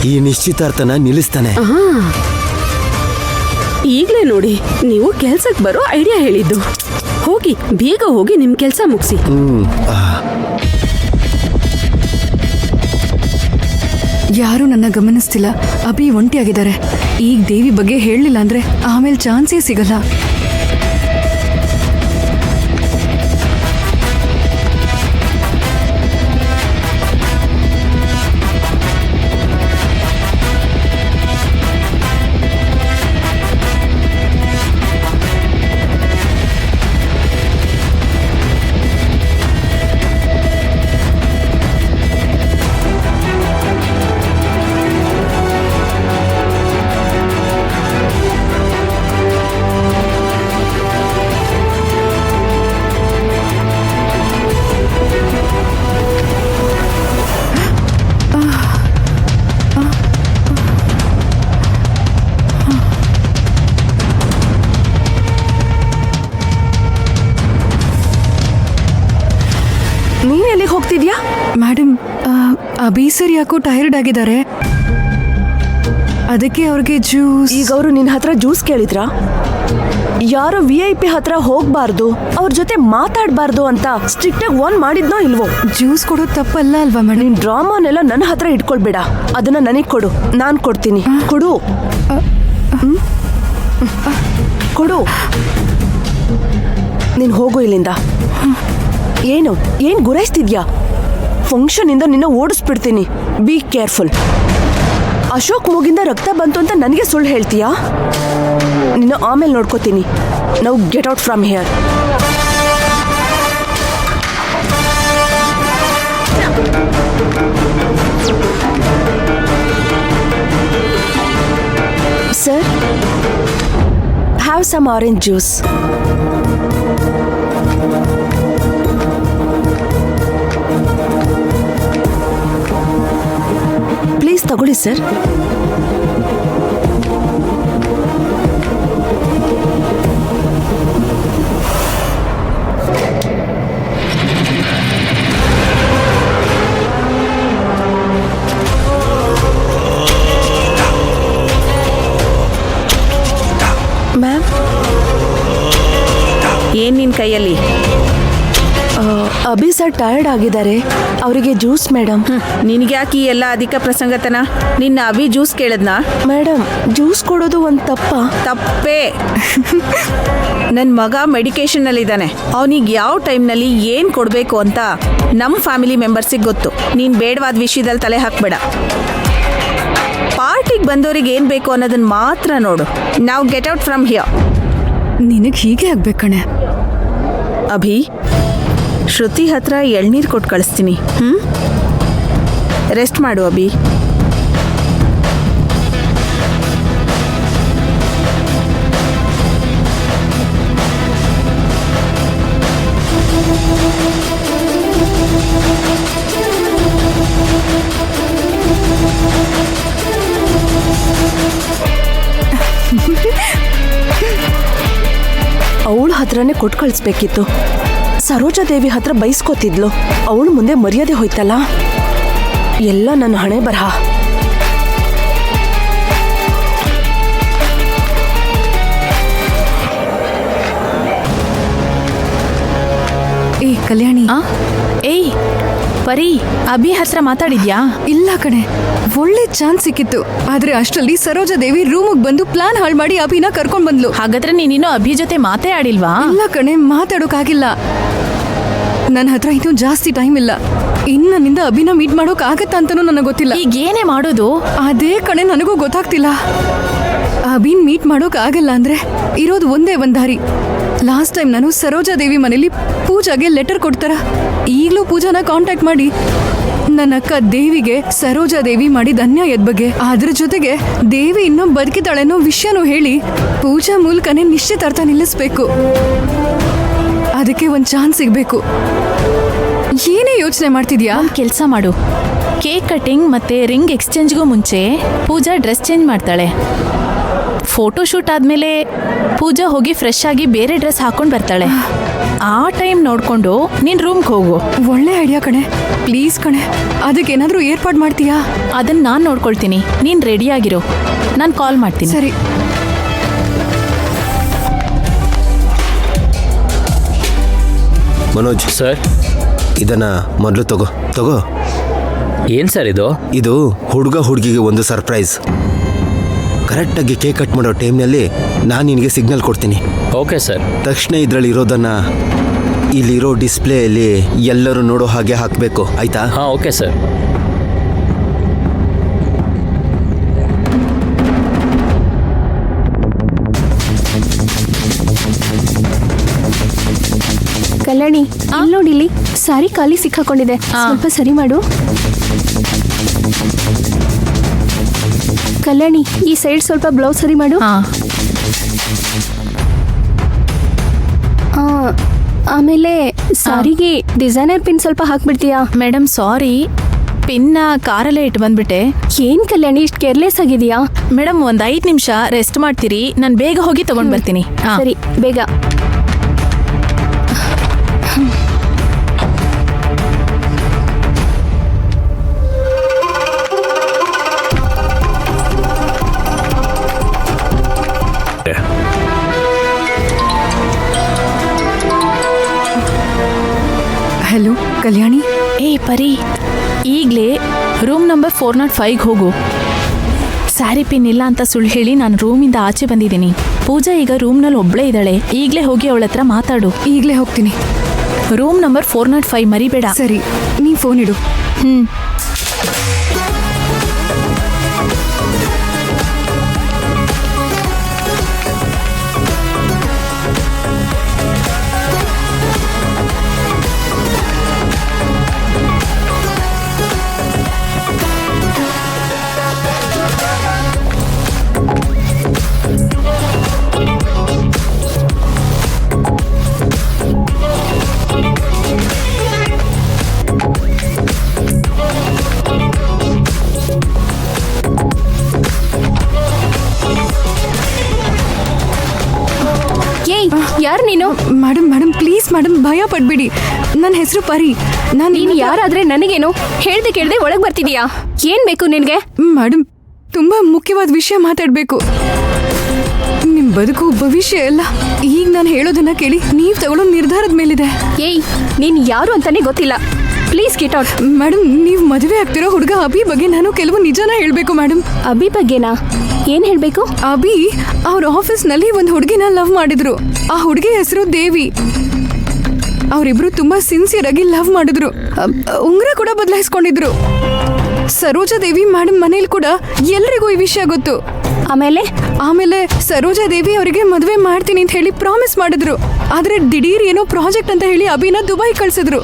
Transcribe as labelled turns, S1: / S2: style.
S1: ಈ ನಿಶ್ಚಿತಾರ್ಥನ ನಿಲ್ಲಿಸ್ತಾನೆ.
S2: ಈಗ್ಲೇ ನೋಡಿ, ನೀವು ಕೆಲ್ಸಕ್ಕೆ ಬರೋ ಐಡಿಯಾ ಹೇಳಿದ್ದು. ಹೋಗಿ ಬೇಗ ಹೋಗಿ ನಿಮ್ ಕೆಲ್ಸ ಮುಗಿಸಿ.
S3: ಯಾರು ನನ್ನ ಗಮನಿಸ್ತಿಲ್ಲ. ಅಭಿ ಒಂಟಿಯಾಗಿದ್ದಾರೆ. ಈಗ ದೇವಿ ಬಗ್ಗೆ ಹೇಳಲಿಲ್ಲ ಅಂದ್ರೆ ಆಮೇಲೆ ಚಾನ್ಸೇ ಸಿಗಲ್ಲ.
S4: ನೀನ್ ಎಲ್ಲಿಗೆ ಹೋಗ್ತಿದ್ಯಾ?
S3: ಮೇಡಮ್, ಅಭಿ ಸರ್ ಯಾಕೋ ಟೈರ್ಡ್ ಆಗಿದ್ದಾರೆ, ಅದಕ್ಕೆ ಅವ್ರಿಗೆ ಜ್ಯೂಸ್.
S4: ಈಗ ಅವರು ನಿನ್ನ ಹತ್ರ ಜ್ಯೂಸ್ ಕೇಳಿದ್ರಾ? ಯಾರೋ VIP ಹತ್ರ ಹೋಗ್ಬಾರ್ದು, ಅವ್ರ ಜೊತೆ ಮಾತಾಡಬಾರ್ದು ಅಂತ ಸ್ಟ್ರಿಕ್ಟ್ ಆಗಿ ವಾರ್ನ್ ಮಾಡಿದ್ನೋ ಇಲ್ವೋ?
S3: ಜ್ಯೂಸ್ ಕೊಡೋದು ತಪ್ಪಲ್ಲ ಅಲ್ವಾ ಮೇಡಮ್?
S4: ನಿನ್ ಡ್ರಾಮಾನೆಲ್ಲ ನನ್ನ ಹತ್ರ ಇಟ್ಕೊಳ್ಬೇಡ, ಅದನ್ನ ನನಗ್ ಕೊಡು, ನಾನ್ ಕೊಡ್ತೀನಿ. ಕೊಡು ಕೊಡು. ನೀನ್ ಹೋಗು ಇಲ್ಲಿಂದ. ಏನ್ ಗುರಾಯಿಸ್ತಿದ್ಯಾ? ಫಂಕ್ಷನ್ ಇಂದ ನಿನ್ನ ಓಡಿಸ್ಬಿಡ್ತೀನಿ. Be careful. ಅಶೋಕ್ ಮೂಗಿಂದ ರಕ್ತ ಬಂತು ಅಂತ ನನಗೆ ಸುಳ್ಳು ಹೇಳ್ತೀಯಾ? ನಿನ್ನ ಆಮೇಲೆ ನೋಡ್ಕೋತೀನಿ. Now get out from here. Sir, have some orange juice. Please ತಗೊಳ್ಳಿ ಸರ್. ಮ್ಯಾಮ್,
S2: ಏನ್ ನಿನ್ ಕೈಯಲ್ಲಿ?
S4: ಅಭಿ ಸರ್ ಟಯರ್ಡ್ ಆಗಿದ್ದಾರೆ, ಅವರಿಗೆ ಜ್ಯೂಸ್ ಮೇಡಮ್.
S2: ನಿನ್ಗ್ಯಾಕೆ ಈ ಎಲ್ಲ ಅಧಿಕ ಪ್ರಸಂಗತನ? ನಿನ್ನ ಅಭಿ ಜ್ಯೂಸ್ ಕೇಳದ್ನಾ?
S4: ಮೇಡಮ್, ಜ್ಯೂಸ್ ಕೊಡೋದು ಒಂದು ತಪ್ಪಾ?
S2: ತಪ್ಪೇ. ನನ್ನ ಮಗ ಮೆಡಿಕೇಶನ್ನಲ್ಲಿದ್ದಾನೆ. ಅವನಿಗೆ ಯಾವ ಟೈಮ್ನಲ್ಲಿ ಏನು ಕೊಡಬೇಕು ಅಂತ ನಮ್ಮ ಫ್ಯಾಮಿಲಿ ಮೆಂಬರ್ಸಿಗೆ ಗೊತ್ತು. ನೀನು ಬೇಡವಾದ ವಿಷಯದಲ್ಲಿ ತಲೆ ಹಾಕಬೇಡ. ಪಾರ್ಟಿಗೆ ಬಂದವ್ರಿಗೆ ಏನು ಬೇಕು ಅನ್ನೋದನ್ನ ಮಾತ್ರ ನೋಡು. ನಾವು ಗೆಟ್ ಔಟ್ ಫ್ರಮ್ ಹಿಯರ್.
S3: ನಿನಗೆ ಹೀಗೆ ಆಗ್ಬೇಕಣೆ.
S2: ಅಭಿ, ಶ್ರುತಿ ಹತ್ರ ಎಳ್ನೀರು ಕೊಟ್ಟು ಕಳಿಸ್ತೀನಿ. ರೆಸ್ಟ್ ಮಾಡು ಅಭಿ.
S4: ಅವಳ ಹತ್ರನೇ ಕೊಟ್ಟು ಕಳಿಸ್ಬೇಕಿತ್ತು. ಸರೋಜಾ ದೇವಿ ಹತ್ರ ಬೈಸ್ಕೋತಿದ್ಲು, ಅವಳು ಮುಂದೆ ಮರ್ಯಾದೆ ಹೋಯ್ತಲ್ಲ. ಎಲ್ಲ ನನ್ನ ಹಣೆ ಬರಹ.
S3: ಏ ಕಲ್ಯಾಣಿ.
S5: ಏಯ್ ಪರಿ, ಅಭಿ ಹತ್ರ ಮಾತಾಡಿದ್ಯಾ?
S3: ಇಲ್ಲ ಕಣೆ, ಒಳ್ಳೆ ಚಾನ್ಸ್ ಸಿಕ್ಕಿತ್ತು. ಆದ್ರೆ ಅಷ್ಟರಲ್ಲಿ ಸರೋಜಾ ದೇವಿ ರೂಮಿಗೆ ಬಂದು ಪ್ಲಾನ್ ಹಾಳು ಮಾಡಿ ಅಭಿನ ಕರ್ಕೊಂಡ್ ಬಂದ್ಲು.
S5: ಹಾಗಾದ್ರೆ ನೀನಿನ್ನೂ ಅಭಿ ಜೊತೆ ಮಾತೇ ಆಡಿಲ್ವಾ?
S3: ಇಲ್ಲ ಕಣೆ, ಮಾತಾಡೋಕಾಗಿಲ್ಲ. ನನ್ನ ಹತ್ರ ಇನ್ನೂ ಜಾಸ್ತಿ ಟೈಮ್ ಇಲ್ಲ. ನನ್ನಿಂದ ಅಭಿನ ಮೀಟ್ ಮಾಡೋಕ್ ಆಗತ್ತಾ ಅಂತನೂ ನನಗೆ ಗೊತ್ತಿಲ್ಲ.
S5: ಈಗ ಏನೇ ಮಾಡೋದು?
S3: ಅದೇ ಕಣೆ, ನನಗೂ ಗೊತ್ತಾಗ್ತಿಲ್ಲ. ಅಭಿನ್ ಮೀಟ್ ಮಾಡೋಕ್ ಆಗಲ್ಲ ಅಂದ್ರೆ ಇರೋದು ಒಂದೇ ಒಂದ್ ದಾರಿ. ಲಾಸ್ಟ್ ಟೈಮ್ ನಾನು ಸರೋಜಾ ದೇವಿ ಮನೇಲಿ ಪೂಜಾಗೆ ಲೆಟರ್ ಕೊಡ್ತಾರ. ಈಗಲೂ ಪೂಜಾನ ಕಾಂಟ್ಯಾಕ್ಟ್ ಮಾಡಿ ನನ್ನ ಅಕ್ಕ ದೇವಿಗೆ ಸರೋಜಾ ದೇವಿ ಮಾಡಿದ ಅನ್ಯಾಯದ ಬಗ್ಗೆ, ಅದ್ರ ಜೊತೆಗೆ ದೇವಿ ಇನ್ನೂ ಬದುಕಿದಾಳೆ ಅನ್ನೋ ವಿಷಯನೂ ಹೇಳಿ ಪೂಜಾ ಮೂಲಕನೇ ನಿಶ್ಚಿತಾರ್ಥ ನಿಲ್ಲಿಸ್ಬೇಕು. ಅದಕ್ಕೆ ಒಂದು ಚಾನ್ಸ್ ಸಿಗಬೇಕು. ಏನೇ ಯೋಚನೆ ಮಾಡ್ತಿದ್ಯಾ?
S5: ಕೆಲಸ ಮಾಡು. ಕೇಕ್ ಕಟಿಂಗ್ ಮತ್ತೆ ರಿಂಗ್ ಎಕ್ಸ್ಚೇಂಜ್ಗೂ ಮುಂಚೆ ಪೂಜಾ ಡ್ರೆಸ್ ಚೇಂಜ್ ಮಾಡ್ತಾಳೆ. ಫೋಟೋ ಶೂಟ್ ಆದ್ಮೇಲೆ ಪೂಜಾ ಹೋಗಿ ಫ್ರೆಶ್ ಆಗಿ ಬೇರೆ ಡ್ರೆಸ್ ಹಾಕೊಂಡು ಬರ್ತಾಳೆ. ಆ ಟೈಮ್ ನೋಡ್ಕೊಂಡು ನೀನ್ ರೂಮ್ಗೆ ಹೋಗು.
S3: ಒಳ್ಳೆ ಐಡಿಯಾ ಕಣೆ. ಪ್ಲೀಸ್ ಕಣೆ, ಅದಕ್ಕೇನಾದ್ರೂ ಏರ್ಪಾಡು ಮಾಡ್ತೀಯಾ?
S5: ಅದನ್ನ ನಾನು ನೋಡ್ಕೊಳ್ತೀನಿ. ನೀನ್ ರೆಡಿ ಆಗಿರೋ, ನಾನು ಕಾಲ್ ಮಾಡ್ತೀನಿ.
S3: ಸರಿ.
S1: ಮನೋಜ್
S6: ಸರ್,
S1: ಇದನ್ನ ಮೊದಲು ತಗೋ.
S6: ಏನು ಸರ್ ಇದು?
S1: ಇದು ಹುಡುಗ ಹುಡುಗಿಗೆ ಒಂದು ಸರ್ಪ್ರೈಸ್. ಕರೆಕ್ಟಾಗಿ ಕೇಕ್ ಕಟ್ ಮಾಡೋ ಟೈಮ್ನಲ್ಲಿ ನಾನು ನಿನಗೆ ಸಿಗ್ನಲ್ ಕೊಡ್ತೀನಿ.
S6: Okay sir.
S1: ತಕ್ಷಣ ಇದರಲ್ಲಿ ಇರೋದನ್ನ ಇಲ್ಲಿರೋ ಡಿಸ್ಪ್ಲೇಯಲ್ಲಿ ಎಲ್ಲರೂ ನೋಡೋ ಹಾಗೆ ಹಾಕಬೇಕು, ಆಯ್ತಾ?
S6: ಹಾಂ, ಓಕೆ ಸರ್.
S7: ಕಲ್ಯಾಣಿ, ಇಲ್ಲಿ ನೋಡಿಲಿ, ಸಾರಿ ಖಾಲಿ ಸಿಕ್ಕಾಕೊಂಡಿದೆ, ಸ್ವಲ್ಪ ಸರಿ ಮಾಡು. ಕಲ್ಯಾಣಿ, ಈ ಸೈಡ್ ಸ್ವಲ್ಪ ಬ್ಲೌಸ್ ಸರಿ ಮಾಡು.
S5: ಹಾ,
S7: ಆಮೇಲೆ ಸಾರಿಗೆ ಡಿಸೈನರ್ ಪಿನ್ ಸ್ವಲ್ಪ ಹಾಕ್ಬಿಡ್ತೀಯಾ?
S5: ಮೇಡಮ್ ಸಾರಿ, ಪಿನ್ನ ಕಾರಲ್ಲೇ ಇಟ್ಟು ಬಂದ್ಬಿಟ್ಟೆ.
S7: ಏನ್ ಕಲ್ಯಾಣಿ, ಇಷ್ಟು ಕೇರ್ಲೆಸ್ ಆಗಿದೆಯಾ?
S5: ಮೇಡಮ್ ಒಂದು 5 ನಿಮಿಷ ರೆಸ್ಟ್ ಮಾಡ್ತೀರಿ, ನಾನು ಬೇಗ ಹೋಗಿ ತಗೊಂಡ್ ಬರ್ತೀನಿ.
S7: ಸರಿ, ಬೇಗ.
S3: ಹಲೋ ಕಲ್ಯಾಣಿ.
S5: ಏ ಪರಿ, ಈಗಲೇ ರೂಮ್ ನಂಬರ್ 405 ಹೋಗು. ಸ್ಯಾರಿ ಪಿನ್ ಇಲ್ಲ ಅಂತ ಸುಳ್ಳು ಹೇಳಿ ನಾನು ರೂಮಿಂದ ಆಚೆ ಬಂದಿದ್ದೀನಿ. ಪೂಜಾ ಈಗ ರೂಮ್ನಲ್ಲಿ ಒಬ್ಳೇ ಇದ್ದಾಳೆ. ಈಗಲೇ ಹೋಗಿ ಅವಳ ಹತ್ರ ಮಾತಾಡು.
S3: ಈಗಲೇ ಹೋಗ್ತೀನಿ.
S5: ರೂಮ್ ನಂಬರ್ 405 ಮರಿಬೇಡ.
S3: ಸರಿ, ನೀ ಫೋನ್ ಇಡು.
S7: ಯಾರು ನೀನು?
S3: ಮೇಡಮ್ ಪ್ಲೀಸ್ ಮೇಡಮ್, ಭಯ ಪಡ್ಬೇಡಿ. ನನ್ನ ಹೆಸರು ಪರಿ.
S7: ನೀನು ಯಾರಾದ್ರೆ ನನಗೇನು? ಹೇಳ್ದೆ ಕೇಳ್ದೆ ಒಳಗ್ ಬರ್ತಿದೀಯಾ? ಏನ್ ಬೇಕು ನಿನ್ಗೆ?
S3: ಮೇಡಮ್, ತುಂಬಾ ಮುಖ್ಯವಾದ ವಿಷಯ ಮಾತಾಡ್ಬೇಕು. ನಿಮ್ ಬದುಕು ಭವಿಷ್ಯ ಎಲ್ಲ ಈಗ ನಾನು ಹೇಳೋದನ್ನ ಕೇಳಿ ನೀವ್ ತಗೊಳ್ಳೋ ನಿರ್ಧಾರದ ಮೇಲಿದೆ.
S7: ಏಯ್, ನೀನ್ ಯಾರು ಅಂತಾನೆ ಗೊತ್ತಿಲ್ಲ. Please get out.
S3: ಮೇಡಮ್, ನೀವು ಮದುವೆ ಆಗ್ತಿರೋ ಹುಡುಗ ಅಭಿ ಬಗ್ಗೆ ನಾನು ಕೆಲವು ನಿಜಾನ ಹೇಳ್ಬೇಕು ಮೇಡಮ್.
S7: ಅಭಿ ಬಗ್ಗೆನಾ? ಏನ್ ಹೇಳ್ಬೇಕು?
S3: ಅಭಿ ಅವ್ರ ಆಫೀಸ್ನಲ್ಲಿ ಒಂದು ಹುಡುಗಿನ ಲವ್ ಮಾಡಿದ್ರು. ಆ ಹುಡುಗಿ ಹೆಸರು ದೇವಿ. ಅವರಿಬ್ರು ತುಂಬಾ ಸಿನ್ಸಿಯರ್ ಆಗಿ ಲವ್ ಮಾಡಿದ್ರು. ಉಂಗ್ರ ಕೂಡ ಬದಲಾಯಿಸ್ಕೊಂಡಿದ್ರು. ಸರೋಜಾ ದೇವಿ ಮೇಡಮ್ ಮನೇಲಿ ಕೂಡ ಎಲ್ರಿಗೂ ಈ ವಿಷಯ ಗೊತ್ತು.
S7: ಆಮೇಲೆ
S3: ಸರೋಜಾ ದೇವಿ ಅವರಿಗೆ ಮದುವೆ ಮಾಡ್ತೀನಿ ಅಂತ ಹೇಳಿ ಪ್ರಾಮಿಸ್ ಮಾಡಿದ್ರು. ಆದ್ರೆ ದಿಢೀರ್ ಏನೋ ಪ್ರಾಜೆಕ್ಟ್ ಅಂತ ಹೇಳಿ ಅಭಿನ ದುಬೈ ಕಳ್ಸಿದ್ರು.